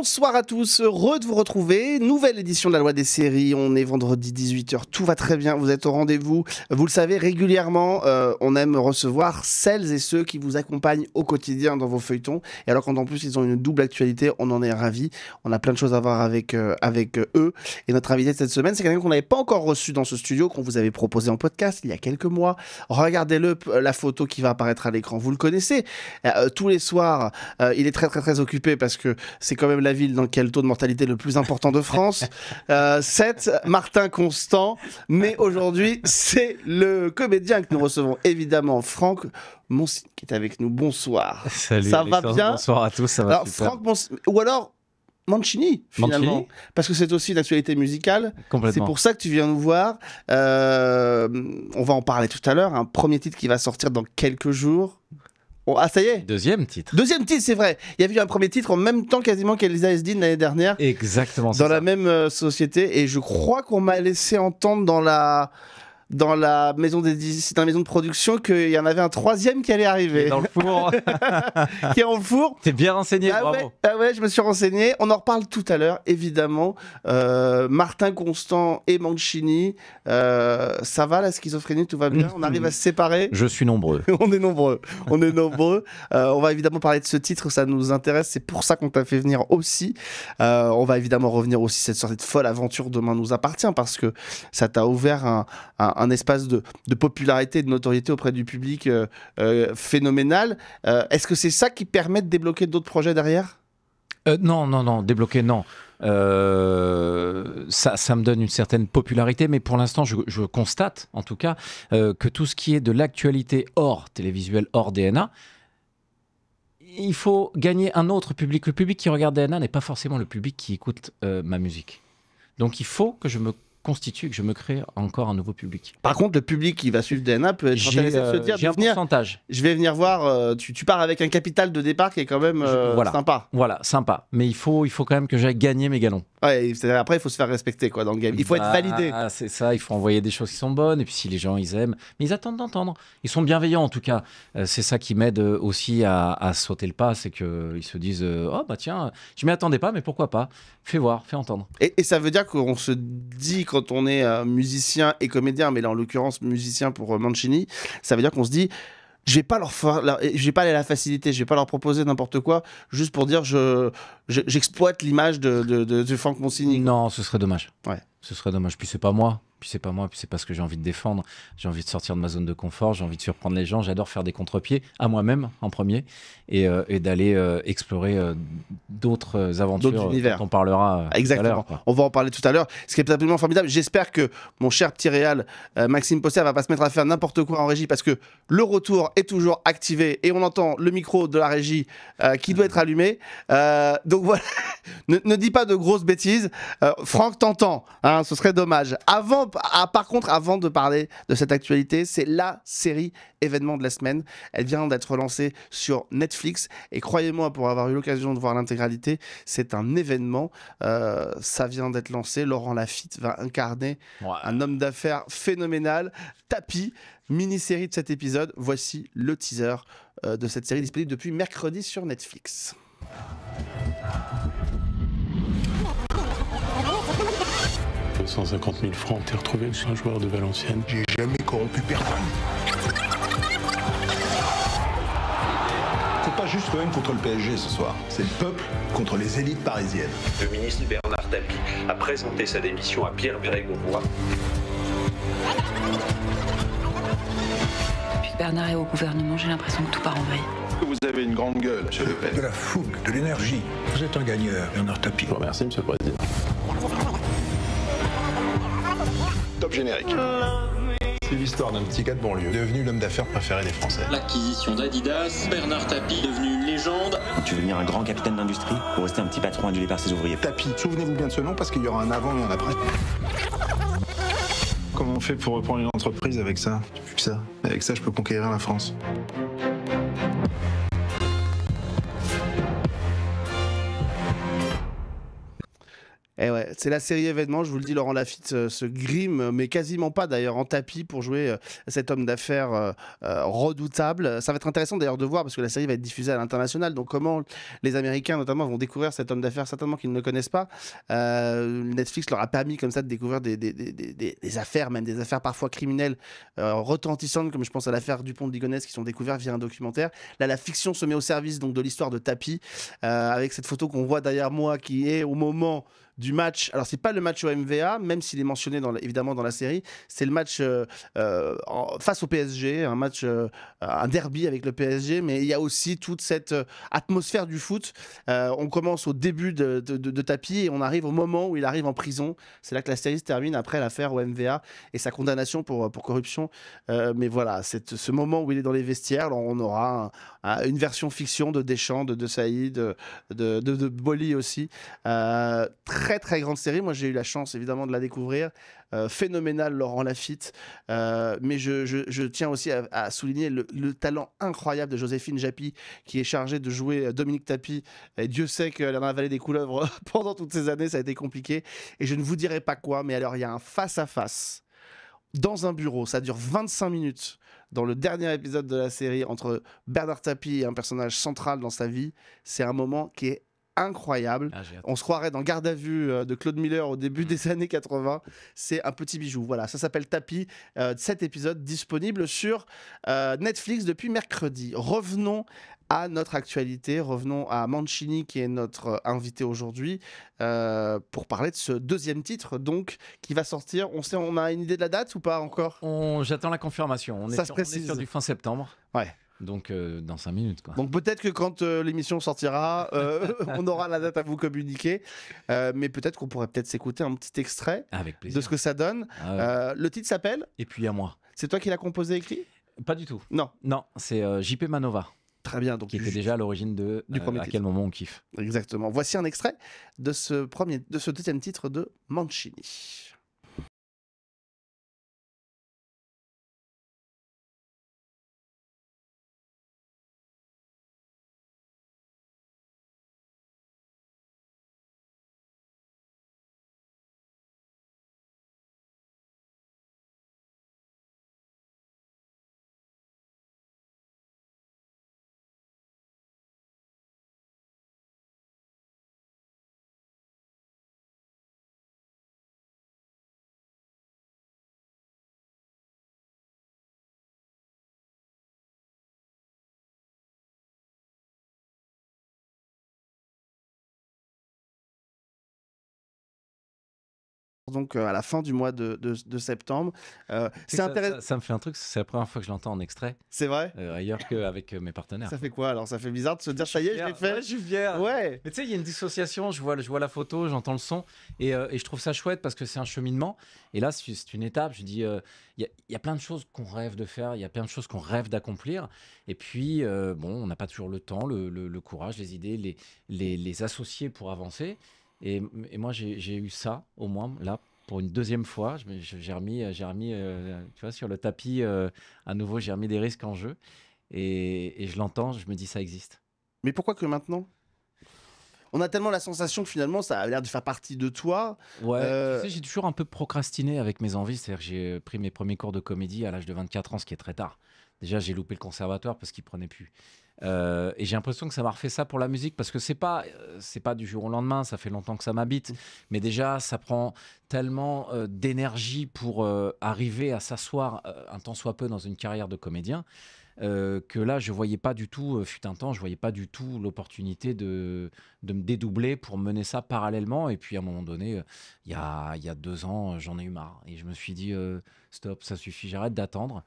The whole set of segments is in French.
Bonsoir à tous, heureux de vous retrouver. Nouvelle édition de la Loi des séries. On est vendredi 18h, tout va très bien. Vous êtes au rendez-vous. Vous le savez, régulièrement, on aime recevoir celles et ceux qui vous accompagnent au quotidien dans vos feuilletons. Et alors, quand en plus ils ont une double actualité, on en est ravis. On a plein de choses à voir avec eux. Et notre invité de cette semaine, c'est quelqu'un qu'on n'avait pas encore reçu dans ce studio, qu'on vous avait proposé en podcast il y a quelques mois. Regardez-le, la photo qui va apparaître à l'écran. Vous le connaissez. Tous les soirs, il est très occupé parce que c'est quand même la ville dans laquelle le taux de mortalité est le plus important de France. 7, Martin Constant. Mais aujourd'hui, c'est le comédien que nous recevons, évidemment, Franck Monsigny, qui est avec nous. Bonsoir. Salut, ça va bien? Bonsoir à tous, ça va alors, super. Franck ou alors Mancini, finalement. Mancini, parce que c'est aussi une actualité musicale. complètement. C'est pour ça que tu viens nous voir. On va en parler tout à l'heure. Un premier titre qui va sortir dans quelques jours. Oh, ah, ça y est. Deuxième titre. Deuxième titre, c'est vrai. Il y avait eu un premier titre en même temps quasiment qu'Elisa Esdine l'année dernière. Exactement. Dans la même société. Et je crois qu'on m'a laissé entendre dans la maison dans la maison de production qu'il y en avait un troisième qui allait arriver. Dans le four. Qui est en four. T'es bien renseigné, bravo. Ouais, je me suis renseigné. On en reparle tout à l'heure, évidemment. Martin Constant et Mancini. Ça va, la schizophrénie, tout va bien? On arrive à se séparer? Je suis nombreux. On est nombreux. On va évidemment parler de ce titre, ça nous intéresse. C'est pour ça qu'on t'a fait venir aussi. On va évidemment revenir aussi cette sorte de folle aventure Demain nous appartient, parce que ça t'a ouvert un espace de popularité et de notoriété auprès du public phénoménal. Est-ce que c'est ça qui permet de débloquer d'autres projets derrière? Non, débloquer, non. Ça me donne une certaine popularité, mais pour l'instant, je constate, en tout cas, que tout ce qui est de l'actualité hors télévisuel, hors DNA, il faut gagner un autre public. Le public qui regarde DNA n'est pas forcément le public qui écoute ma musique. Donc il faut que je me constitue, que je me crée encore un nouveau public. Par contre, le public qui va suivre DNA peut être intéressé de se dire, j'ai un pourcentage. Je vais venir voir, tu pars avec un capital de départ qui est quand même sympa. Voilà, sympa. Mais il faut quand même que j'aille gagner mes galons. Ouais, après, il faut se faire respecter quoi, dans le game. Il faut être validé. C'est ça, il faut envoyer des choses qui sont bonnes. Et puis si les gens, ils aiment. Mais ils attendent d'entendre. Ils sont bienveillants en tout cas. C'est ça qui m'aide aussi à sauter le pas. C'est qu'ils se disent oh bah tiens, je m'y attendais pas, mais pourquoi pas? Fais voir, fais entendre. Et ça veut dire qu'on se dit, quand on est musicien et comédien, mais là en l'occurrence musicien pour Mancini, ça veut dire qu'on se dit, je vais pas je vais pas aller à la facilité, je vais pas leur proposer n'importe quoi juste pour dire j'exploite l'image de Franck Monsigny. Non, ce serait dommage. Ouais. Ce serait dommage. Puis c'est pas moi. Puis c'est pas ce que j'ai envie de défendre. J'ai envie de sortir de ma zone de confort, j'ai envie de surprendre les gens, j'adore faire des contre-pieds à moi-même en premier et d'aller explorer d'autres aventures d'autres univers dont on parlera exactement. Tout à l'heure. On va en parler tout à l'heure. Ce qui est absolument formidable, j'espère que mon cher petit réal Maxime Posser va pas se mettre à faire n'importe quoi en régie, parce que le retour est toujours activé et on entend le micro de la régie qui doit être allumé. Donc voilà, ne dis pas de grosses bêtises. Franck t'entend, hein, ce serait dommage. Par contre, avant de parler de cette actualité, c'est la série événement de la semaine. Elle vient d'être lancée sur Netflix et croyez-moi, pour avoir eu l'occasion de voir l'intégralité, c'est un événement. Ça vient d'être lancé. Laurent Lafitte va incarner un homme d'affaires phénoménal. Tapi, mini-série de cet épisode. Voici le teaser de cette série disponible depuis mercredi sur Netflix. 150 000 francs, t'es retrouvé chez un joueur de Valenciennes. J'ai jamais corrompu personne. C'est pas juste l'OM contre le PSG ce soir, c'est le peuple contre les élites parisiennes. Le ministre Bernard Tapie a présenté sa démission à Pierre Bérégovoy. Depuis que Bernard est au gouvernement, j'ai l'impression que tout part en vrille. Vous avez une grande gueule, monsieur Le Pen. De la fougue, de l'énergie. Vous êtes un gagneur, Bernard Tapie. Je vous remercie, monsieur le président. Top générique. C'est l'histoire d'un petit gars de banlieue, devenu l'homme d'affaires préféré des Français. L'acquisition d'Adidas, Bernard Tapie devenu une légende. Tu veux devenir un grand capitaine d'industrie ou rester un petit patron adulé par ses ouvriers? Tapie, souvenez-vous bien de ce nom parce qu'il y aura un avant et un après. Comment on fait pour reprendre une entreprise avec ça? Plus que ça. Avec ça, je peux conquérir la France. Et ouais, c'est la série événement, je vous le dis, Laurent Lafitte se grime, mais quasiment pas d'ailleurs, en tapis pour jouer cet homme d'affaires redoutable. Ça va être intéressant d'ailleurs de voir, parce que la série va être diffusée à l'international, donc comment les Américains notamment vont découvrir cet homme d'affaires, certainement qu'ils ne le connaissent pas. Netflix leur a permis comme ça de découvrir des affaires, même des affaires parfois criminelles retentissantes, comme je pense à l'affaire Dupont de Ligonnès, qui sont découvertes via un documentaire. Là, la fiction se met au service donc de l'histoire de Tapi, avec cette photo qu'on voit derrière moi, qui est au moment du match. Alors c'est pas le match au MVA, même s'il est mentionné évidemment dans la série. C'est le match face au PSG, un match, un derby avec le PSG, mais il y a aussi toute cette atmosphère du foot. On commence au début de Tapi et on arrive au moment où il arrive en prison. C'est là que la série se termine, après l'affaire au MVA et sa condamnation pour corruption. Mais voilà, c'est ce moment où il est dans les vestiaires. Alors on aura une version fiction de Deschamps, de Saïd, de Boli aussi. Très très grande série, moi j'ai eu la chance évidemment de la découvrir, phénoménal Laurent Lafitte, mais je tiens aussi à souligner le talent incroyable de Joséphine Japy, qui est chargée de jouer Dominique Tapi, et Dieu sait qu'elle en a avalé des couleuvres pendant toutes ces années, ça a été compliqué, et je ne vous dirai pas quoi, mais alors il y a un face-à-face dans un bureau, ça dure 25 minutes dans le dernier épisode de la série, entre Bernard Tapie et un personnage central dans sa vie. C'est un moment qui est incroyable. On se croirait dans Garde à vue de Claude Miller au début des années 80. C'est un petit bijou. Voilà, ça s'appelle Tapi. 7 épisodes disponibles sur Netflix depuis mercredi. Revenons à notre actualité, revenons à Mancini qui est notre invité aujourd'hui pour parler de ce deuxième titre donc qui va sortir. On a une idée de la date ou pas encore? J'attends la confirmation. On est sur du fin septembre. Ouais. Donc dans 5 minutes quoi. Donc peut-être que quand l'émission sortira, on aura la date à vous communiquer, mais peut-être qu'on pourrait s'écouter un petit extrait Avec plaisir. de ce que ça donne. Le titre s'appelle Et puis à moi. C'est toi qui l'as composé, écrit? Pas du tout. Non, c'est JP Manova. Très bien, donc qui était déjà à l'origine du premier titre. À quel moment on kiffe. Exactement. Voici un extrait de ce deuxième titre de Mancini. Donc à la fin du mois de septembre. C'est intéressant. Ça me fait un truc, c'est la première fois que je l'entends en extrait. C'est vrai. Ailleurs qu'avec mes partenaires. Ça fait quoi alors? Ça fait bizarre de se dire ça y est, je l'ai fait. Ouais, je suis fier. Ouais. Mais tu sais, il y a une dissociation. Je vois la photo, j'entends le son, et je trouve ça chouette parce que c'est un cheminement. Et là, c'est une étape. Je dis, il y a plein de choses qu'on rêve de faire, il y a plein de choses qu'on rêve d'accomplir. Et puis, on n'a pas toujours le temps, le courage, les idées, les associer pour avancer. Et moi, j'ai eu ça, au moins, là, pour une deuxième fois. J'ai remis tu vois, sur le tapis, à nouveau, j'ai remis des risques en jeu. Et je l'entends, je me dis, ça existe. Mais pourquoi que maintenant? On a tellement la sensation que finalement, ça a l'air de faire partie de toi. Ouais, tu sais, j'ai toujours un peu procrastiné avec mes envies. C'est-à-dire que j'ai pris mes premiers cours de comédie à l'âge de 24 ans, ce qui est très tard. Déjà, j'ai loupé le conservatoire parce qu'il prenait plus. Et j'ai l'impression que ça m'a refait ça pour la musique, parce que c'est pas du jour au lendemain, ça fait longtemps que ça m'habite, mais déjà ça prend tellement d'énergie pour arriver à s'asseoir un tant soit peu dans une carrière de comédien, que là je voyais pas du tout, fut un temps, je voyais pas du tout l'opportunité de me dédoubler pour mener ça parallèlement. Et puis à un moment donné, il y a 2 ans, j'en ai eu marre et je me suis dit stop, ça suffit, j'arrête d'attendre.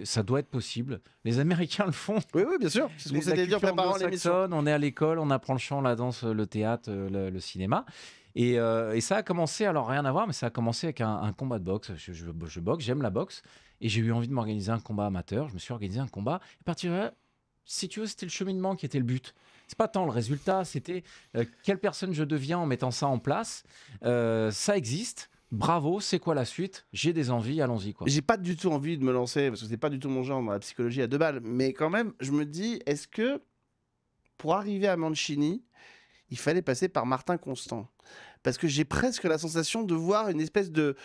Ça doit être possible. Les Américains le font. Oui, bien sûr. C'est ce qu'on s'était dit en préparant l'émission. On est à l'école, on apprend le chant, la danse, le théâtre, le cinéma. Et ça a commencé, alors rien à voir, mais ça a commencé avec un combat de boxe. Je boxe, j'aime la boxe. Et j'ai eu envie de m'organiser un combat amateur. Je me suis organisé un combat. Et à partir de là, si tu veux, c'était le cheminement qui était le but. C'est pas tant le résultat, c'était quelle personne je deviens en mettant ça en place. Ça existe. Bravo, c'est quoi la suite? J'ai des envies, allons-y quoi. J'ai pas du tout envie de me lancer parce que c'est pas du tout mon genre dans la psychologie à 2 balles, mais quand même, je me dis, est-ce que pour arriver à Mancini, il fallait passer par Martin Constant. Parce que j'ai presque la sensation de voir une espèce de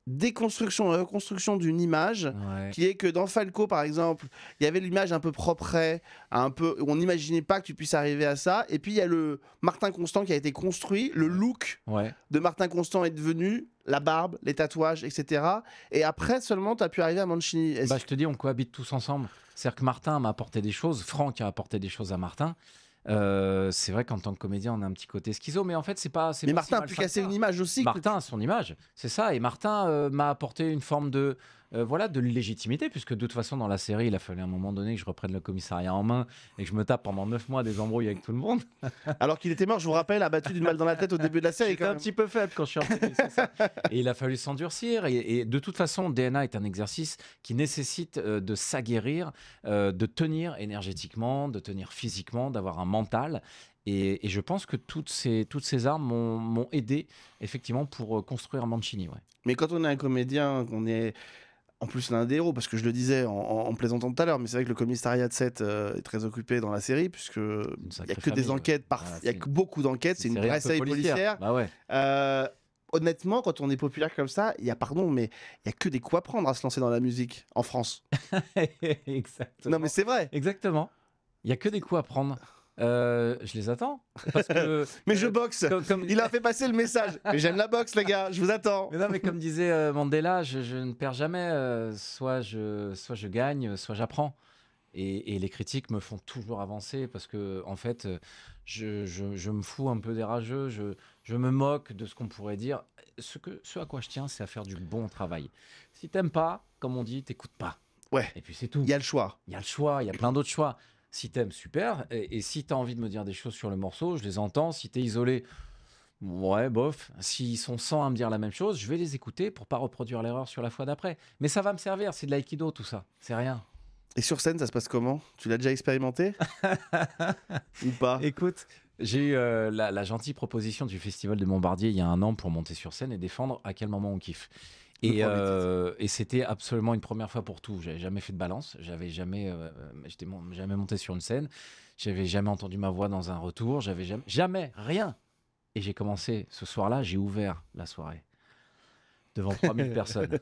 déconstruction et reconstruction d'une image qui est que dans Falco par exemple il y avait l'image un peu propre, un peu, on n'imaginait pas que tu puisses arriver à ça, et puis il y a le Martin Constant qui a été construit, le look de Martin Constant est devenu la barbe, les tatouages, etc. Et après seulement tu as pu arriver à Mancini. Je te dis, on cohabite tous ensemble, c'est-à-dire que Martin m'a apporté des choses, Franck a apporté des choses à Martin. C'est vrai qu'en tant que comédien on a un petit côté schizo, mais en fait c'est pas mais pas Martin si a pu casser une image aussi. Martin a son image, c'est ça, et Martin m'a apporté une forme de de légitimité, puisque de toute façon dans la série il a fallu à un moment donné que je reprenne le commissariat en main et que je me tape pendant 9 mois des embrouilles avec tout le monde. Alors qu'il était mort, je vous rappelle, abattu d'une balle dans la tête au début de la série. J'étais un petit peu faible quand je suis rentré, c'est ça. Et il a fallu s'endurcir, et de toute façon DNA est un exercice qui nécessite de s'aguerrir, de tenir énergétiquement, de tenir physiquement, d'avoir un mental. Et je pense que toutes ces armes m'ont aidé effectivement pour construire Mancini. Ouais. Mais quand on est un comédien, qu'on est en plus l'un des héros, parce que je le disais en plaisantant tout à l'heure, mais c'est vrai que le commissariat de 7 est très occupé dans la série, puisque il n'y a que des enquêtes, il y a que beaucoup d'enquêtes, c'est une vraie série policière. Bah ouais. Honnêtement, quand on est populaire comme ça, il y a que des coups à prendre à se lancer dans la musique en France. Exactement. Non mais c'est vrai. Exactement. Il y a que des coups à prendre. Je les attends. Parce que, mais je boxe. Il a fait passer le message. Mais j'aime la boxe, les gars. Je vous attends. Mais non, mais comme disait Mandela, je ne perds jamais. Soit je gagne, soit j'apprends. Et les critiques me font toujours avancer parce que, en fait, je me fous un peu des rageux. Je me moque de ce qu'on pourrait dire. Ce à quoi je tiens, c'est à faire du bon travail. Si t'aimes pas, comme on dit, t'écoutes pas. Ouais. Et puis c'est tout. Il y a le choix. Il y a le choix. Il y a plein d'autres choix. Si t'aimes, super. Et si t'as envie de me dire des choses sur le morceau, je les entends. Si t'es isolé, ouais, bof. S'ils sont 100 à me dire la même chose, je vais les écouter pour pas reproduire l'erreur sur la fois d'après. Mais ça va me servir. C'est de l'aïkido, tout ça. C'est rien. Et sur scène, ça se passe comment? Tu l'as déjà expérimenté? Ou pas? Écoute, j'ai eu la gentille proposition du Festival de Montbardier il y a 1 an pour monter sur scène et défendre à quel moment on kiffe. Et c'était absolument une première fois pour tout. J'avais jamais fait de balance, j'avais jamais monté sur une scène, j'avais jamais entendu ma voix dans un retour, j'avais jamais rien. Et j'ai commencé ce soir-là, j'ai ouvert la soirée devant 3000 personnes.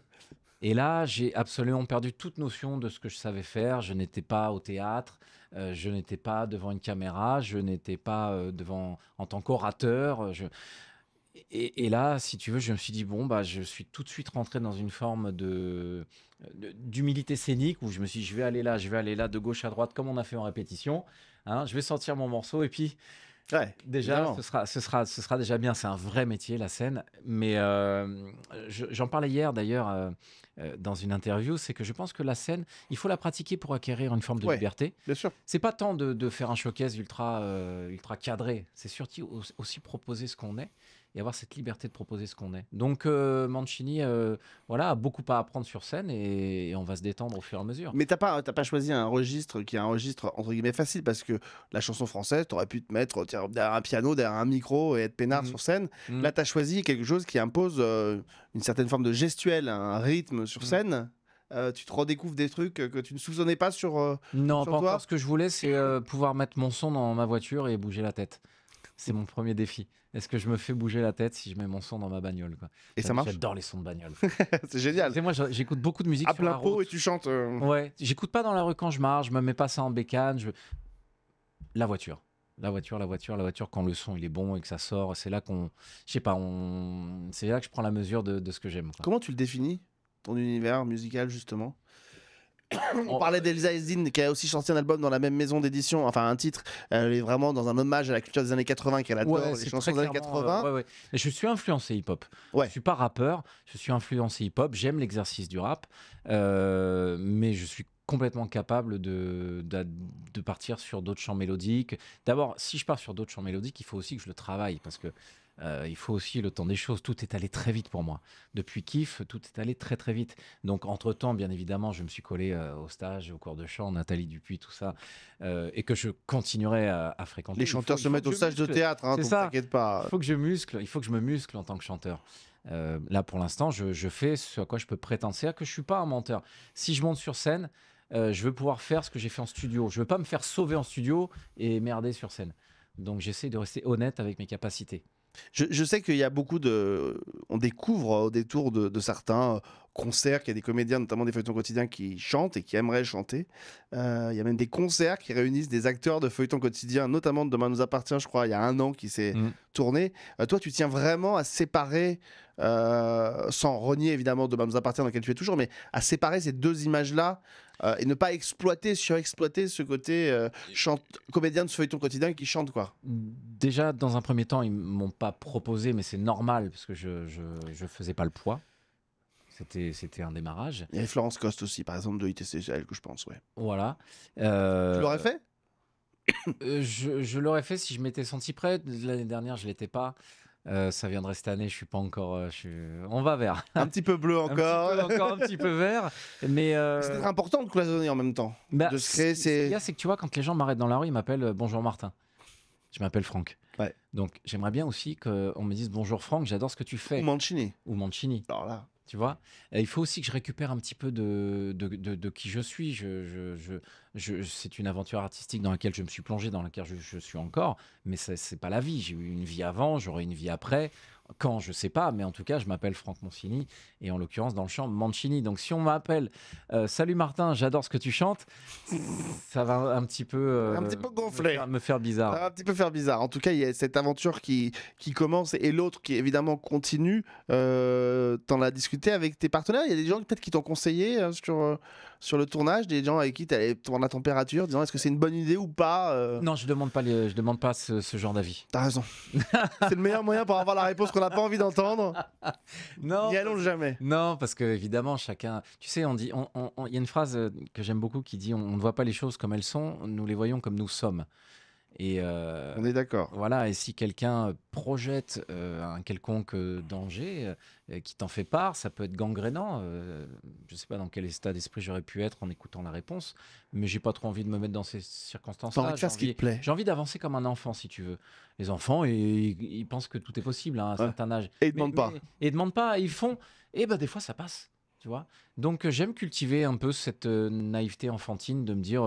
Et là, j'ai absolument perdu toute notion de ce que je savais faire. Je n'étais pas au théâtre, je n'étais pas devant une caméra, je n'étais pas en tant qu'orateur. Et là, si tu veux, je me suis dit, bon, bah, je suis tout de suite rentré dans une forme d'humilité scénique où je me suis dit, je vais aller là, de gauche à droite, comme on a fait en répétition. Hein, je vais sortir mon morceau et puis, ouais, déjà, ce sera déjà bien. C'est un vrai métier, la scène. Mais j'en parlais hier, d'ailleurs, dans une interview, c'est que je pense que la scène, il faut la pratiquer pour acquérir une forme de liberté. Bien sûr. C'est pas tant de faire un showcase ultra cadré. C'est surtout aussi proposer ce qu'on est et avoir cette liberté de proposer ce qu'on est. Donc Mancini a beaucoup à apprendre sur scène et on va se détendre au fur et à mesure. Mais t'as pas choisi un registre qui est un registre entre guillemets facile, parce que la chanson française, t'aurais pu te mettre derrière un piano, derrière un micro et être peinard sur scène. Là, t'as choisi quelque chose qui impose une certaine forme de gestuelle, un rythme sur scène. Tu te redécouvres des trucs que tu ne soupçonnais pas sur non, sur pas toi. encore. Ce que je voulais, c'est pouvoir mettre mon son dans ma voiture et bouger la tête. C'est mon premier défi. Est-ce que je me fais bouger la tête si je mets mon son dans ma bagnole, quoi. Et ça marche? J'adore les sons de bagnole. C'est génial. Moi, j'écoute beaucoup de musique À sur la plein pot route. et tu chantes. Ouais, j'écoute pas dans la rue quand je marche, je me mets pas ça en bécane. La voiture, quand le son il est bon et que ça sort, c'est là c'est là que je prends la mesure de ce que j'aime, quoi. Comment tu le définis, ton univers musical, justement? On parlait d'Elsa Esdin qui a aussi sorti un album dans la même maison d'édition, enfin un titre, elle est vraiment dans un hommage à la culture des années 80 qu'elle adore, les chansons des années 80. Et je suis influencé hip-hop. Ouais. Je suis pas rappeur, je suis influencé hip-hop, j'aime l'exercice du rap, mais je suis complètement capable de partir sur d'autres chants mélodiques. D'abord, si je pars sur d'autres chants mélodiques, il faut aussi que je le travaille, parce que il faut aussi le temps des choses. Tout est allé très vite pour moi. Depuis Kiff, tout est allé très très vite. Donc entre-temps, bien évidemment, je me suis collé au stage, au cours de chant, Nathalie Dupuis, tout ça, et que je continuerai à fréquenter. Les chanteurs se mettent au stage de théâtre, hein, donc t'inquiète pas. Il faut que je me muscle en tant que chanteur. Là, pour l'instant, je fais ce à quoi je peux prétendre. C'est-à-dire que je suis pas un menteur. Si je monte sur scène, je veux pouvoir faire ce que j'ai fait en studio. Je veux pas me faire sauver en studio et merder sur scène. Donc j'essaie de rester honnête avec mes capacités. Je sais qu'il y a beaucoup de. On découvre au détour de certains concerts qu'il y a des comédiens, notamment des feuilletons quotidiens, qui chantent et qui aimeraient chanter. Il y a même des concerts qui réunissent des acteurs de feuilletons quotidiens, notamment de Demain nous appartient, je crois, il y a 1 an qui s'est tourné. Toi, tu tiens vraiment à séparer, sans renier évidemment Demain nous appartient, dans lequel tu es toujours, mais à séparer ces deux images-là et ne pas surexploiter ce côté comédien de ce feuilleton quotidien qui chante, quoi. Déjà, dans un premier temps, ils m'ont pas proposé, mais c'est normal parce que je faisais pas le poids. C'était un démarrage. Il y avait Florence Coste aussi, par exemple, de ITCGL, que je pense, ouais. Voilà. Tu l'aurais fait? Je l'aurais fait si je m'étais senti prêt. L'année dernière, je l'étais pas. Ça viendrait cette année, je suis pas encore. On va vers. Un petit peu bleu encore. Encore un petit peu vert. Mais c'est important de cloisonner en même temps. Bah, de se créer ce qu'il y a, c'est que tu vois, quand les gens m'arrêtent dans la rue, ils m'appellent Bonjour Martin. Je m'appelle Franck. Ouais. Donc j'aimerais bien aussi qu'on me dise Bonjour Franck, j'adore ce que tu fais. Ou Mancini. Ou Mancini. Alors là. Tu vois, il faut aussi que je récupère un petit peu de qui je suis. C'est une aventure artistique dans laquelle je me suis plongé, dans laquelle je suis encore. Mais c'est pas la vie. J'ai eu une vie avant, j'aurai une vie après. Quand, je sais pas. Mais en tout cas, je m'appelle Franck Mancini. Et en l'occurrence, dans le chant, Mancini. Donc si on m'appelle Salut Martin, j'adore ce que tu chantes, ça va un petit peu... un petit peu gonfler. Me faire bizarre. Ça va un petit peu faire bizarre. En tout cas, il y a cette aventure qui commence et l'autre qui évidemment continue. T'en as discuté avec tes partenaires? Il y a des gens peut-être qui t'ont conseillé sur le tournage, des gens avec qui tu allais prendre la température, disant est-ce que c'est une bonne idée ou pas Non, je demande pas ce genre d'avis. T'as raison. C'est le meilleur moyen pour avoir la réponse qu'on n'a pas envie d'entendre. Non. N'y allons jamais. Non, parce que évidemment, chacun. Tu sais, il y a une phrase que j'aime beaucoup qui dit on ne voit pas les choses comme elles sont, nous les voyons comme nous sommes. Et on est d'accord. Voilà, et si quelqu'un projette un quelconque danger qui t'en fait part, ça peut être gangrénant. Je ne sais pas dans quel état d'esprit j'aurais pu être en écoutant la réponse, mais j'ai pas trop envie de me mettre dans ces circonstances-là. T'as envie de faire ce qui te plaît. J'ai envie d'avancer comme un enfant, si tu veux. Les enfants, ils pensent que tout est possible à un certain âge. Et ils demandent pas. Et ils demandent pas, ils font. Et ben des fois, ça passe. Tu vois. Donc j'aime cultiver un peu cette naïveté enfantine de me dire,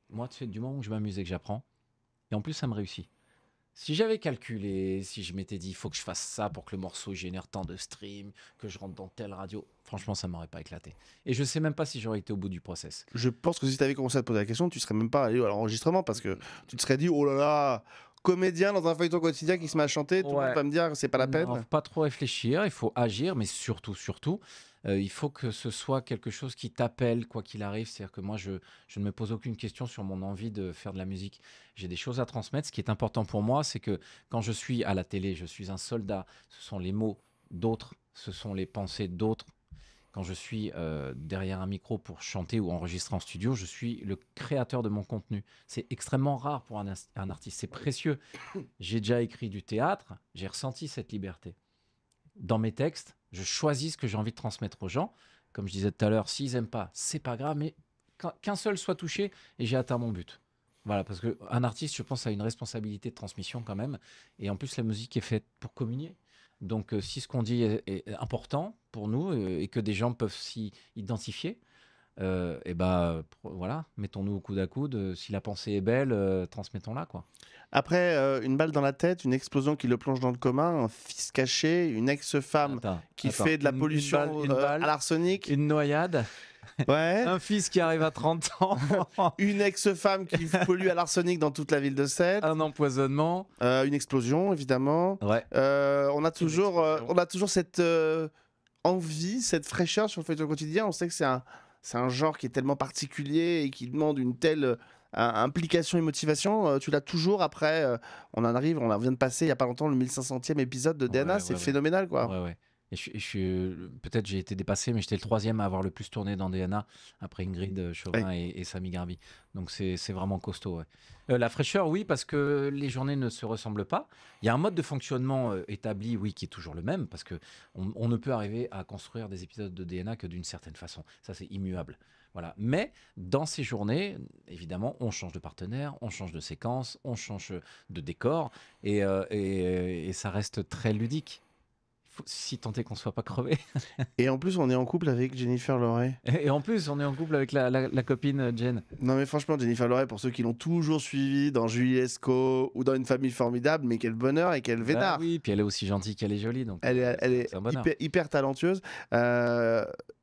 moi, tu sais, du moment où je m'amuse et que j'apprends. Et en plus, ça me réussit. Si j'avais calculé, si je m'étais dit, il faut que je fasse ça pour que le morceau génère tant de streams, que je rentre dans telle radio, franchement, ça ne m'aurait pas éclaté. Et je ne sais même pas si j'aurais été au bout du process. Je pense que si tu avais commencé à te poser la question, tu ne serais même pas allé à l'enregistrement parce que tu te serais dit, oh là là, comédien dans un feuilleton quotidien qui se met à chanter, tout le monde va me dire que c'est pas la peine. Non, faut pas trop réfléchir, il faut agir, mais surtout, il faut que ce soit quelque chose qui t'appelle, quoi qu'il arrive. C'est-à-dire que moi, je ne me pose aucune question sur mon envie de faire de la musique. J'ai des choses à transmettre. Ce qui est important pour moi, c'est que quand je suis à la télé, je suis un soldat. Ce sont les mots d'autres, ce sont les pensées d'autres. Quand je suis derrière un micro pour chanter ou enregistrer en studio, je suis le créateur de mon contenu. C'est extrêmement rare pour un artiste, c'est précieux. J'ai déjà écrit du théâtre, j'ai ressenti cette liberté. Dans mes textes, je choisis ce que j'ai envie de transmettre aux gens. Comme je disais tout à l'heure, s'ils n'aiment pas, c'est pas grave, mais qu'un seul soit touché et j'ai atteint mon but. Voilà, parce qu'un artiste, je pense, a une responsabilité de transmission quand même. Et en plus, la musique est faite pour communier. Donc, si ce qu'on dit est important pour nous et que des gens peuvent s'y identifier, et ben voilà, mettons-nous au coude à coude. Si la pensée est belle, transmettons-la, quoi. Après, une balle dans la tête, une explosion qui le plonge dans le coma, un fils caché, une ex-femme qui fait de la pollution à l'arsenic. Une noyade. Ouais. Un fils qui arrive à 30 ans. Une ex-femme qui pollue à l'arsenic dans toute la ville de Sète. Un empoisonnement. Une explosion, évidemment. Ouais. On a toujours cette envie, cette fraîcheur sur le feuilleton quotidien. On sait que c'est un genre qui est tellement particulier et qui demande une telle implication et motivation. Tu l'as toujours après. On vient de passer il n'y a pas longtemps le 1500e épisode de DNA. C'est phénoménal, quoi. Ouais. Et peut-être j'ai été dépassé, mais j'étais le 3e à avoir le plus tourné dans DNA après Ingrid Chauvin et Samy Garbi. Donc c'est vraiment costaud. Ouais. La fraîcheur, oui, parce que les journées ne se ressemblent pas. Il y a un mode de fonctionnement établi, oui, qui est toujours le même, parce que on ne peut arriver à construire des épisodes de DNA que d'une certaine façon. Ça, c'est immuable. Voilà. Mais dans ces journées, évidemment, on change de partenaire, on change de séquence, on change de décor, et ça reste très ludique. si tant est qu'on soit pas crevé. Et en plus, on est en couple avec Jennifer Lawrence. Et en plus, on est en couple avec la copine Jen. Non, mais franchement, Jennifer Lawrence, pour ceux qui l'ont toujours suivi dans Julie Lescaut ou dans Une famille formidable, mais quel bonheur et quel vénard. Bah oui, puis elle est aussi gentille qu'elle est jolie. Donc Elle est c'est un bonheur. hyper talentueuse.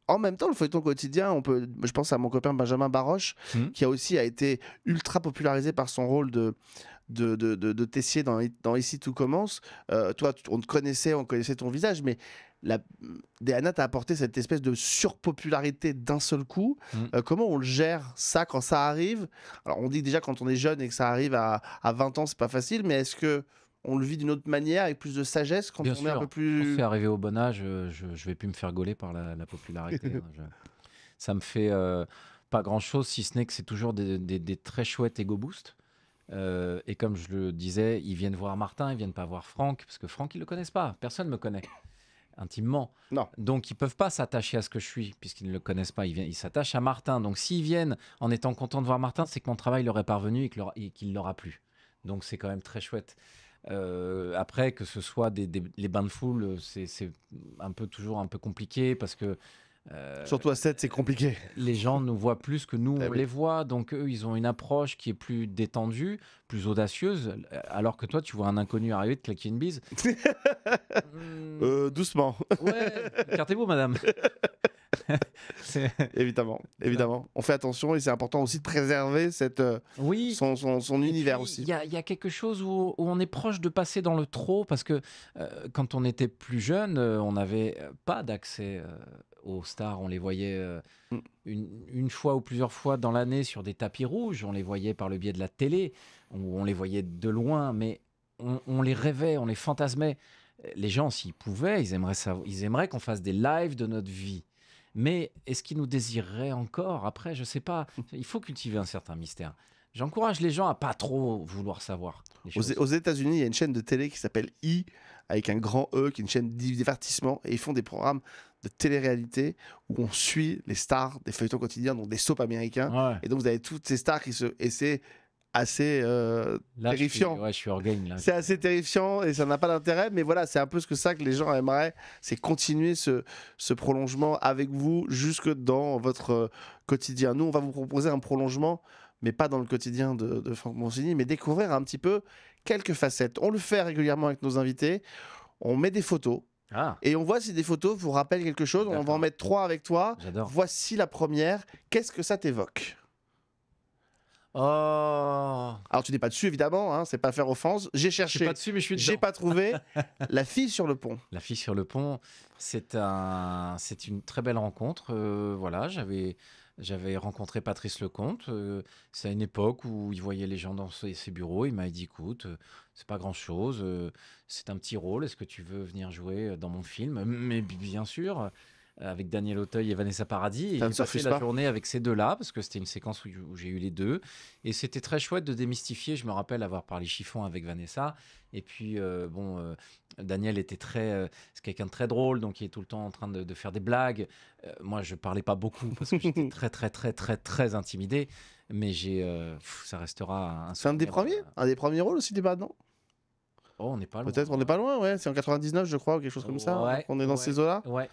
En même temps, le feuilleton quotidien, je pense à mon copain Benjamin Baroche, qui a été ultra popularisé par son rôle de Tessier dans Ici tout commence. Toi, on connaissait ton visage, mais Diana t'a apporté cette espèce de surpopularité d'un seul coup. Comment on le gère ça quand ça arrive? Alors, on dit déjà quand on est jeune et que ça arrive à 20 ans, c'est pas facile, mais est-ce que on le vit d'une autre manière, avec plus de sagesse, quand Bien on sûr. est un peu plus... Quand c'est arrivé au bon âge, je vais plus me faire gauler par la popularité. Ça me fait pas grand-chose, si ce n'est que c'est toujours des très chouettes ego boosts. Et comme je le disais, ils viennent voir Martin, ils viennent pas voir Franck, parce que Franck, ils le connaissent pas. Personne me connaît intimement. Non. Donc, ils peuvent pas s'attacher à ce que je suis, puisqu'ils ne le connaissent pas. Ils s'attachent à Martin. Donc, s'ils viennent en étant contents de voir Martin, c'est que mon travail leur est parvenu et qu'il leur a plu. Donc, c'est quand même très chouette. Après, que ce soit les bains de foule, c'est toujours un peu compliqué parce que Surtout à 7, c'est compliqué. les gens nous voient plus que nous, on oui. les voit. Donc, eux, ils ont une approche qui est plus détendue, plus audacieuse. Alors que toi, tu vois un inconnu arriver, te claquer une bise. Doucement. Ouais, écartez-vous, madame. Évidemment. On fait attention et c'est important aussi de préserver Oui. son univers Et puis, aussi. Il y a quelque chose où on est proche de passer dans le trop parce que quand on était plus jeune, on n'avait pas d'accès aux stars. On les voyait une fois ou plusieurs fois dans l'année sur des tapis rouges. On les voyait par le biais de la télé. On les voyait de loin, mais on les rêvait, on les fantasmait. Les gens, s'ils pouvaient, ils aimeraient qu'on fasse des lives de notre vie. Mais est-ce qu'ils nous désireraient encore? Après, je sais pas. Il faut cultiver un certain mystère. J'encourage les gens à pas trop vouloir savoir les choses. Aux États-Unis, il y a une chaîne de télé qui s'appelle E, avec un grand E, qui est une chaîne de divertissement, et ils font des programmes de télé-réalité où on suit les stars des feuilletons quotidiens, donc des soaps américains. Ouais. Et donc vous avez toutes ces stars et c'est assez Là, terrifiant. Je suis hors game là. C'est assez terrifiant et ça n'a pas d'intérêt, mais voilà, c'est un peu ça que les gens aimeraient, c'est continuer ce prolongement avec vous jusque dans votre quotidien. Nous, on va vous proposer un prolongement, mais pas dans le quotidien de Franck Monsigny, mais découvrir un petit peu quelques facettes. On le fait régulièrement avec nos invités, on met des photos, Ah, et on voit si des photos vous rappellent quelque chose. On va en D'accord. mettre 3 avec toi. j'adore. Voici la première. Qu'est-ce que ça t'évoque? Oh, Alors, tu n'es pas dessus, évidemment, hein, c'est pas faire offense. J'ai je suis cherché, pas dessus, mais je suis j'ai dedans. pas trouvé. La fille sur le pont. La fille sur le pont, c'est une très belle rencontre. Voilà, j'avais rencontré Patrice Lecomte. C'est à une époque où il voyait les gens dans ses bureaux. Il m'a dit, écoute, c'est pas grand-chose. C'est un petit rôle. Est-ce que tu veux venir jouer dans mon film? Mais bien sûr. Avec Daniel Auteuil et Vanessa Paradis. Et Ça ne j'ai passé surfuse la pas. journée avec ces deux-là, parce que c'était une séquence où j'ai eu les deux. Et c'était très chouette de démystifier. Je me rappelle avoir parlé chiffon avec Vanessa. Et puis, Daniel était c'est quelqu'un de très drôle, donc il est tout le temps en train de faire des blagues. Moi, je parlais pas beaucoup, parce que j'étais très intimidé. Mais ça restera un C'est un des souvenir. premiers? Un des premiers rôles aussi, débat, non? Oh, on n'est pas loin. Peut-être, on n'est pas loin, ouais. C'est en 99, je crois, ou quelque chose comme ça. Ouais, On est dans ouais. ces eaux-là. Ouais.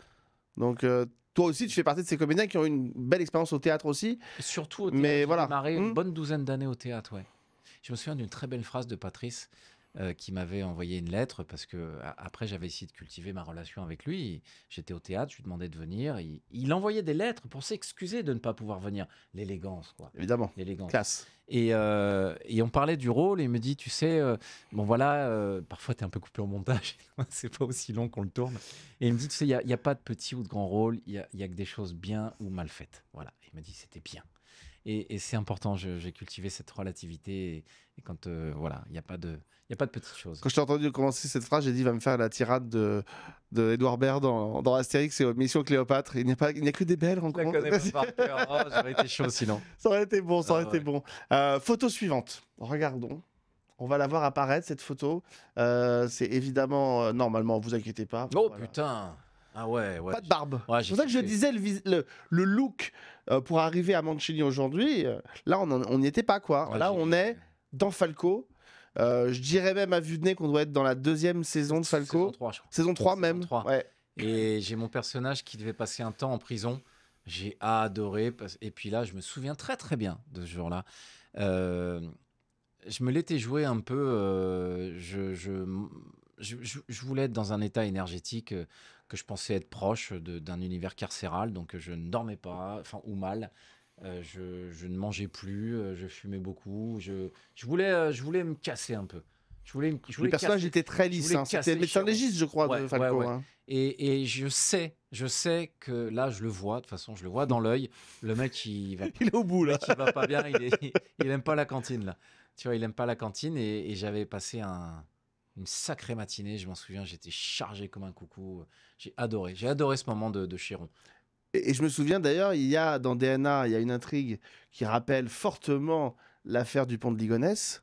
Donc, toi aussi, tu fais partie de ces comédiens qui ont eu une belle expérience au théâtre aussi. Surtout au Mais théâtre, j'ai voilà. démarré une bonne douzaine d'années au théâtre, ouais. Je me souviens d'une très belle phrase de Patrice qui m'avait envoyé une lettre parce que après j'avais essayé de cultiver ma relation avec lui. J'étais au théâtre, je lui demandais de venir. Il envoyait des lettres pour s'excuser de ne pas pouvoir venir. L'élégance, quoi. Évidemment. L'élégance. Classe. Et on parlait du rôle et il me dit, tu sais, bon voilà, parfois tu es un peu coupé au montage, c'est pas aussi long qu'on le tourne. Et il me dit, tu sais, il n'y a pas de petit ou de grand rôle, il y a que des choses bien ou mal faites. Voilà. Il m'a dit, c'était bien. Et c'est important, j'ai cultivé cette relativité. Et quand, voilà, il n'y a pas de petites choses. Quand je t'ai entendu commencer cette phrase, j'ai dit, il va me faire la tirade de Edouard Baird dans Astérix et Mission Cléopâtre. Il n'y a que des belles Je la rencontres. connais pas par cœur. Oh, j'aurais été chaud sinon. Ça aurait été bon, ça aurait Ah été ouais. bon. Photo suivante. Regardons. On va la voir apparaître, cette photo. C'est évidemment, normalement, vous inquiétez pas. Oh Voilà. putain. Ah ouais. Pas de barbe. Ouais, C'est pour ça que je disais le look pour arriver à Mancini aujourd'hui. Là, on n'y était pas, quoi. Ouais, là, j'ai- on est dans Falco. Je dirais même à vue de nez qu'on doit être dans la 2e saison de Falco. Saison 3, je crois. Saison 3 même. Saison 3. Ouais. Et j'ai mon personnage qui devait passer un temps en prison. J'ai adoré. Et puis là, je me souviens très très bien de ce jour-là. Je me l'étais joué un peu. Je voulais être dans un état énergétique que je pensais être proche d'un univers carcéral. Donc je ne dormais pas, enfin ou mal. Je ne mangeais plus. Je fumais beaucoup. Je voulais me casser un peu. Le personnage était très lisse. Hein. C'était le médecin légiste, je crois, de Falco. Ouais. Hein. Et je sais que là, je le vois. De toute façon, je le vois dans l'œil. Le mec, il est au bout, là. Il va pas bien. Il aime pas la cantine, là. Tu vois, il aime pas la cantine. Et j'avais passé une sacrée matinée. Je m'en souviens, j'étais chargé comme un coucou. J'ai adoré ce moment de Chiron. Et je me souviens d'ailleurs, dans DNA, il y a une intrigue qui rappelle fortement l'affaire du pont de Ligonnès.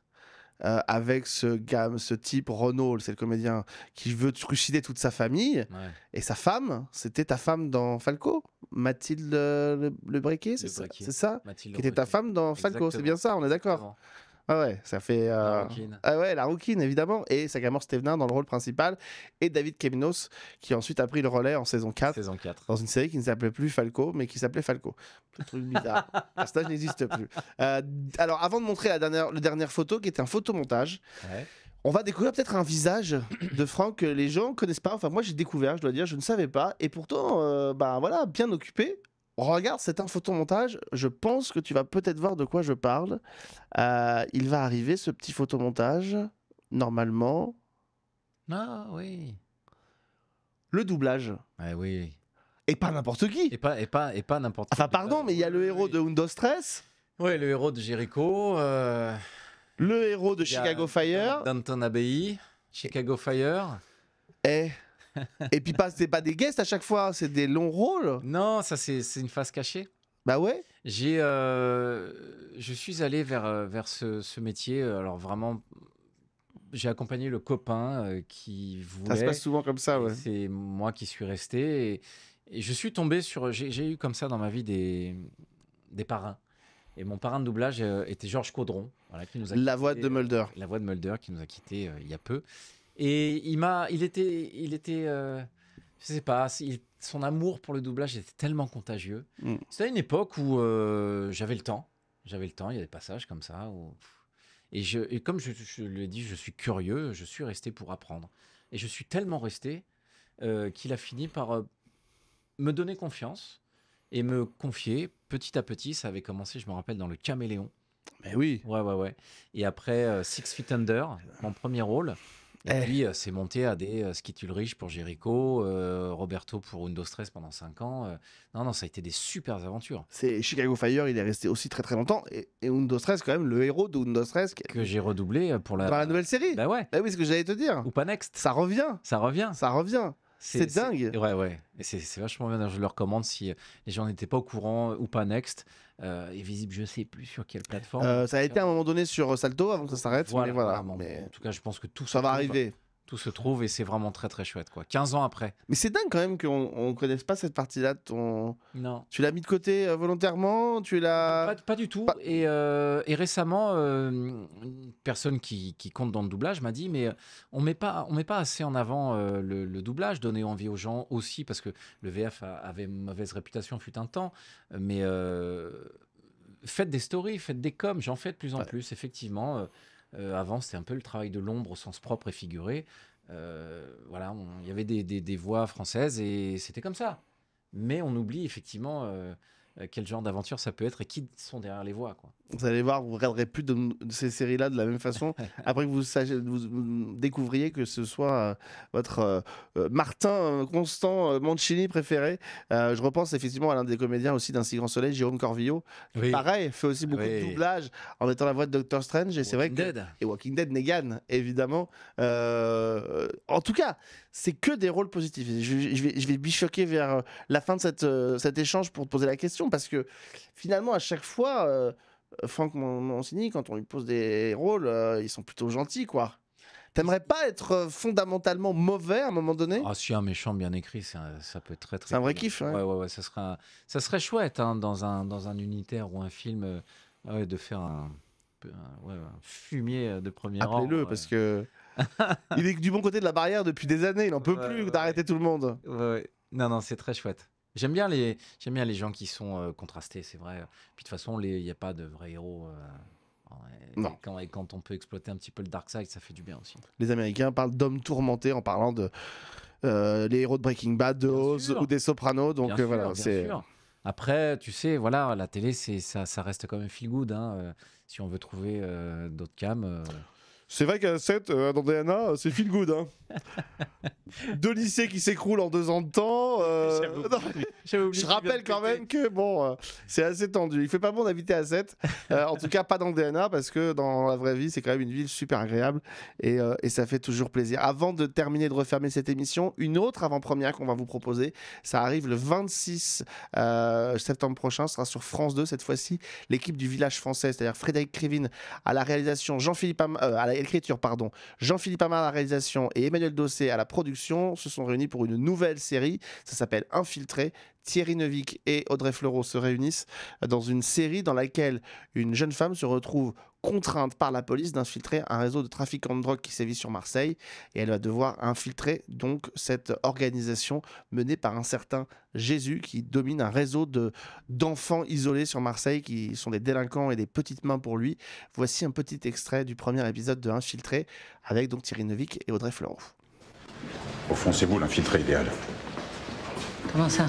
Avec ce type, Renaud, c'est le comédien, qui veut trucider toute sa famille. Ouais. Et sa femme, c'était ta femme dans Falco, Mathilde Le Brequet, c'est ça Mathilde qui était ta femme dans Falco, c'est bien ça, on est d'accord. Ah ouais, ça fait... La rouquine. Ah ouais, la rouquine, évidemment. Et Sagamore Stevenin dans le rôle principal. Et David Keminos, qui ensuite a pris le relais en saison 4. Dans une série qui ne s'appelait plus Falco, mais qui s'appelait Falco. Un truc bizarre. Le personnage n'existe plus. Alors, avant de montrer la dernière photo, qui est un photomontage, on va découvrir peut-être un visage de Franck que les gens ne connaissent pas. Enfin, moi, j'ai découvert, je dois dire, je ne savais pas. Et pourtant, voilà, bien occupé. Regarde, c'est un photomontage. Je pense que tu vas peut-être voir de quoi je parle. Il va arriver ce petit photomontage, normalement. Ah oui. Le doublage. Ah oui. Et pas n'importe qui. Et pas n'importe qui. Enfin, pardon, mais il y a le héros de Undo Stress. Oui, le héros de Jericho. Le héros de Chicago Fire. Downton Abbey. Chicago Fire. Et puis c'est pas des guests à chaque fois, c'est des longs rôles. Non, ça c'est une face cachée. Bah ouais. Je suis allé vers ce métier. Alors vraiment, j'ai accompagné le copain qui voulait. Ça se passe souvent comme ça, ouais. C'est moi qui suis resté et je suis tombé sur. J'ai eu comme ça dans ma vie des parrains. Et mon parrain de doublage était Georges Caudron, voilà, qui nous a la voix de Mulder. La voix de Mulder qui nous a quittés il y a peu. Et il était, je sais pas, son amour pour le doublage était tellement contagieux. C'était une époque où j'avais le temps, il y a des passages comme ça. Et comme je l'ai dit, je suis curieux, je suis resté pour apprendre. Et je suis tellement resté qu'il a fini par me donner confiance et me confier petit à petit. Ça avait commencé, je me rappelle, dans Le Caméléon. Mais oui. Ouais. Et après Six Feet Under, mon premier rôle. Et puis, c'est monté à des Skit Ulrich pour Jericho, Roberto pour Undo Stress pendant 5 ans. Non, ça a été des super aventures. C'est Chicago Fire, il est resté aussi très très longtemps. Et Undo Stress, quand même, le héros de Undo Stress. Que j'ai redoublé pour dans la nouvelle série. Bah ouais. Bah oui, ce que j'allais te dire. Ou pas Next. Ça revient. C'est dingue. Ouais. Et c'est vachement bien. Je le recommande si les gens n'étaient pas au courant. Ou pas Next. Est visible, je sais plus sur quelle plateforme. Ça a été à un moment donné sur Salto avant que ça s'arrête. Voilà, mais en tout cas, je pense que tout ça va arriver. Tout se trouve et c'est vraiment très très chouette, quoi. 15 ans après. Mais c'est dingue quand même qu'on ne connaisse pas cette partie-là. Non. Tu l'as mis de côté volontairement, Pas du tout. Et récemment, une personne qui compte dans le doublage m'a dit mais on met pas assez en avant le doublage, donner envie aux gens aussi parce que le VF avait une mauvaise réputation fut un temps. Mais faites des stories, faites des coms. J'en fais de plus en plus, effectivement. Avant, c'était un peu le travail de l'ombre au sens propre et figuré. Voilà, il y avait des voix françaises et c'était comme ça. Mais on oublie effectivement quel genre d'aventure ça peut être et qui sont derrière les voix, quoi. Vous allez voir, vous ne regarderez plus de ces séries-là de la même façon après que vous découvriez que ce soit votre Martin Constant Mancini préféré. Je repense effectivement à l'un des comédiens aussi d'un Si Grand Soleil, Jérôme Corvillo. Oui. Pareil, fait aussi beaucoup de doublage en étant la voix de Doctor Strange. Et c'est vrai que et Walking Dead, Negan, évidemment. En tout cas, c'est que des rôles positifs. Je vais bichoquer vers la fin de cet échange pour te poser la question parce que finalement, à chaque fois. Franck Mancini, quand on lui pose des rôles, ils sont plutôt gentils, quoi. T'aimerais pas être fondamentalement mauvais à un moment donné? Ah, si un méchant bien écrit, ça peut être très très. C'est un vrai kiff, hein. Ouais, ça serait chouette hein, dans un unitaire ou un film de faire un fumier de premier rang. Appelez-le, parce que il est du bon côté de la barrière depuis des années. Il n'en peut plus d'arrêter tout le monde. Ouais. Non, c'est très chouette. J'aime bien les gens qui sont contrastés, c'est vrai. Puis de toute façon, il n'y a pas de vrais héros. Non. Et quand on peut exploiter un petit peu le dark side, ça fait du bien aussi. Les Américains parlent d'hommes tourmentés en parlant de les héros de Breaking Bad, de Oz ou des Sopranos. Donc voilà, bien c'est. sûr. Après, tu sais, voilà, la télé, ça reste quand même feel good. Hein. Si on veut trouver d'autres cams. C'est vrai qu'à 7, dans DNA, c'est feel good. Hein. 2 lycées qui s'écroulent en 2 ans de temps. Je rappelle quand même que bon, c'est assez tendu. Il fait pas bon d'habiter à 7. En tout cas, pas dans le DNA, parce que dans la vraie vie, c'est quand même une ville super agréable et ça fait toujours plaisir. Avant de terminer, de refermer cette émission, une autre avant-première qu'on va vous proposer. Ça arrive le 26 septembre prochain. Ce sera sur France 2 cette fois-ci. L'équipe du Village Français, c'est-à-dire Frédéric Krivine à la réalisation, à l'écriture, Jean-Philippe Amar à la réalisation et Emmanuel Dossé à la production se sont réunis pour une nouvelle série. Ça s'appelle Infiltré. Thierry Neuvik et Audrey Fleurot se réunissent dans une série dans laquelle une jeune femme se retrouve contrainte par la police d'infiltrer un réseau de trafiquants de drogue qui sévit sur Marseille, et elle va devoir infiltrer donc cette organisation menée par un certain Jésus qui domine un réseau d'enfants isolés sur Marseille qui sont des délinquants et des petites mains pour lui. Voici un petit extrait du premier épisode de Infiltré avec donc Thierry Neuvik et Audrey Fleurot. Au fond, c'est vous l'infiltré idéal. Comment ça?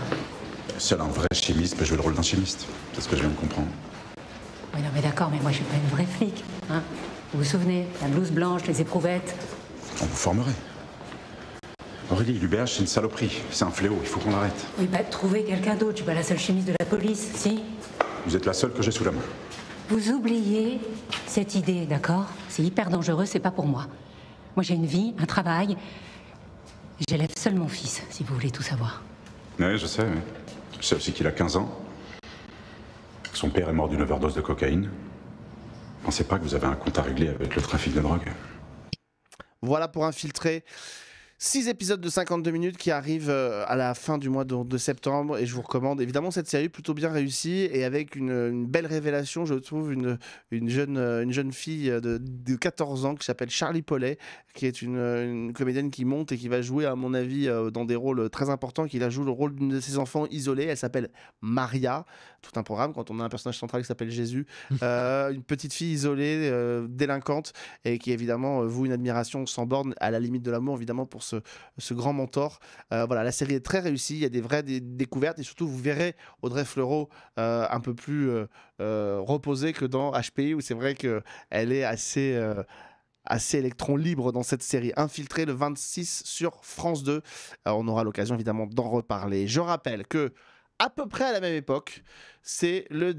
Seul un vrai chimiste peut jouer le rôle d'un chimiste. C'est ce que je viens de comprendre. Oui, non, mais d'accord, mais moi, je suis pas une vraie flic. Hein, vous vous souvenez? La blouse blanche, les éprouvettes. On vous formerait. Aurélie, l'UBH, c'est une saloperie. C'est un fléau, il faut qu'on l'arrête. Oui, bah, trouvez quelqu'un d'autre. Je suis pas la seule chimiste de la police, si? Vous êtes la seule que j'ai sous la main. Vous oubliez cette idée, d'accord? C'est hyper dangereux, c'est pas pour moi. Moi, j'ai une vie, un travail. J'élève seul mon fils, si vous voulez tout savoir. Oui, je sais, oui. Je sais aussi qu'il a 15 ans. Son père est mort d'une overdose de cocaïne. Pensez pas que vous avez un compte à régler avec le trafic de drogue. Voilà pour Infiltrer. 6 épisodes de 52 minutes qui arrivent à la fin du mois de septembre, et je vous recommande évidemment cette série plutôt bien réussie et avec une belle révélation, je trouve, une jeune fille de 14 ans qui s'appelle Charlie Paulet, qui est une comédienne qui monte et qui va jouer à mon avis dans des rôles très importants, qui joue le rôle d'une de ses enfants isolés. Elle s'appelle Maria, tout un programme quand on a un personnage central qui s'appelle Jésus, une petite fille isolée, délinquante, et qui évidemment voue une admiration sans borne, à la limite de l'amour évidemment, pour ce grand mentor. Voilà, la série est très réussie, il y a des vraies découvertes, et surtout vous verrez Audrey Fleurot un peu plus reposée que dans HPI, où c'est vrai qu'elle est assez électron libre dans cette série. Infiltré le 26 sur France 2. On aura l'occasion évidemment d'en reparler. Je rappelle que à peu près à la même époque, c'est le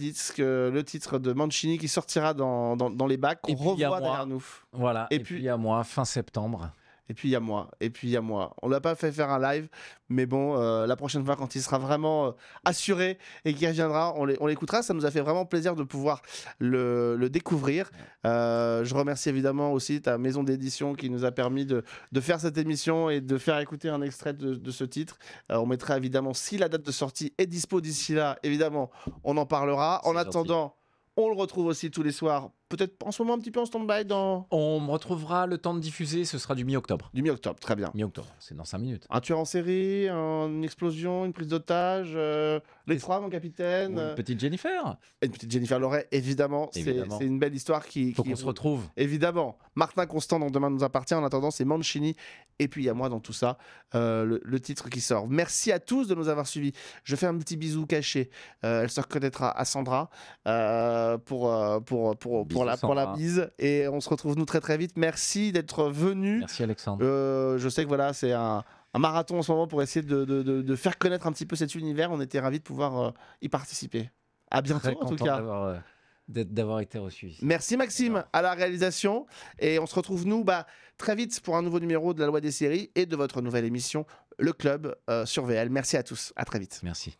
titre de Mancini qui sortira dans les bacs, qu'on revoit derrière nous. Voilà, et puis il y a moi, fin septembre. Et puis il y a moi. On ne l'a pas fait faire un live, mais bon, la prochaine fois, quand il sera vraiment assuré et qu'il reviendra, on l'écoutera. Ça nous a fait vraiment plaisir de pouvoir le découvrir. Je remercie évidemment aussi ta maison d'édition qui nous a permis de faire cette émission et de faire écouter un extrait de ce titre. On mettra évidemment, si la date de sortie est dispo d'ici là, évidemment, on en parlera. En attendant, on le retrouve aussi tous les soirs, peut-être en ce moment un petit peu en stand-by dans... On me retrouvera le temps de diffuser, ce sera du mi-octobre. Du mi-octobre, très bien. Mi-octobre, c'est dans 5 minutes. Un tueur en série, une explosion, une prise d'otage, les trois, mon capitaine. Une petite Jennifer. Une petite Jennifer Loret, évidemment. C'est une belle histoire qui... Faut qu'on se retrouve. Évidemment. Martin Constant, dans Demain nous appartient. En attendant, c'est Mancini. Et puis, il y a moi dans tout ça, le titre qui sort. Merci à tous de nous avoir suivis. Je fais un petit bisou caché. Elle se reconnaîtra à Sandra pour la bise. Et on se retrouve, nous, très très vite. Merci d'être venu. Merci, Alexandre. Je sais que voilà, c'est un marathon en ce moment pour essayer de faire connaître un petit peu cet univers. On était ravis de pouvoir y participer. À bientôt, en tout cas. D'avoir été reçu ici. Merci Maxime à la réalisation, et on se retrouve nous très vite pour un nouveau numéro de la Loi des séries et de votre nouvelle émission Le Club sur VL. Merci à tous, à très vite. Merci.